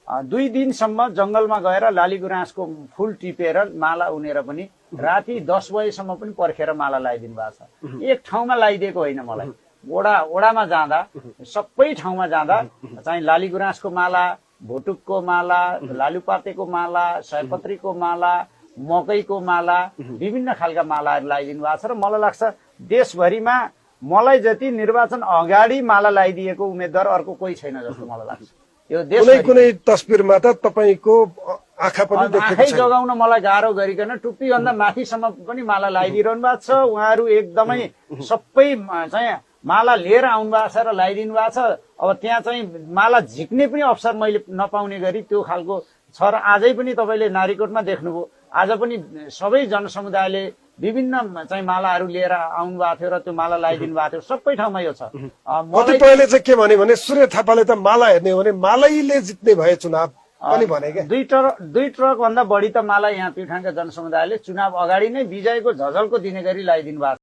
2 दिनसम्म जंगलमा गएर लाली गुराँसको फूल टिपेर माला उनेर पनि राति 10 बजेसम्म पनि पर्खेर माला लगाइदिनु भएको छ। एक ठाउँमा लगाइदिएको होइन, मलाई ओडामा जाँदा सबै ठाउँमा जाँदा चाहिँ लाली गुराँसको माला, भुटुकको माला, लालुपातेको माला, सयपत्रीको माला, मकैको माला, विभिन्न खालका मालाहरू लगाइदिनु भएको छ। र मलाई लाग्छ देशभरिमा मलाई जति निर्वाचन अगाडि माला लगाइदिएको उम्मेद्वार अर्को कोही छैन जस्तो मलाई लाग्छ। यो देश कुनै तस्बिरमा त तपाईको आँखा पनि देखेको आँखै छैन। जगाउन मलाई गाह्रो गरिकन टुप्पीभन्दा माथिसम्म पनि माला लगाइदिइरहनु भएको छ। उहाँहरू एकदमै सबै चाहिँ माला लिएर आउनु भएको छ र लगाइदिनु भएको छ। अब त्यहाँ चाहिँ माला झिक्ने पनि अवसर मैले नपाउने गरी त्यो खालको छ। र आजै पनि तपाईँले नारीकोटमा देख्नुभयो, आज पनि सबै जनसमुदायले विभिन्न चाहिँ मालाहरू लिएर आउनु भएको थियो र त्यो माला लगाइदिनु भएको थियो। सबै ठाउँमा यो छ। कतिपयले चाहिँ के भने सूर्य थापाले त माला हेर्ने हो भने मालैले जित्ने भए चुनाव पनि भने क्या। 2 ट्रक भन्दा बढी त माला यहाँ प्युठानका जनसमुदायले चुनाव अगाडि नै विजयको झझल्को दिने गरी लगाइदिनु भएको छ।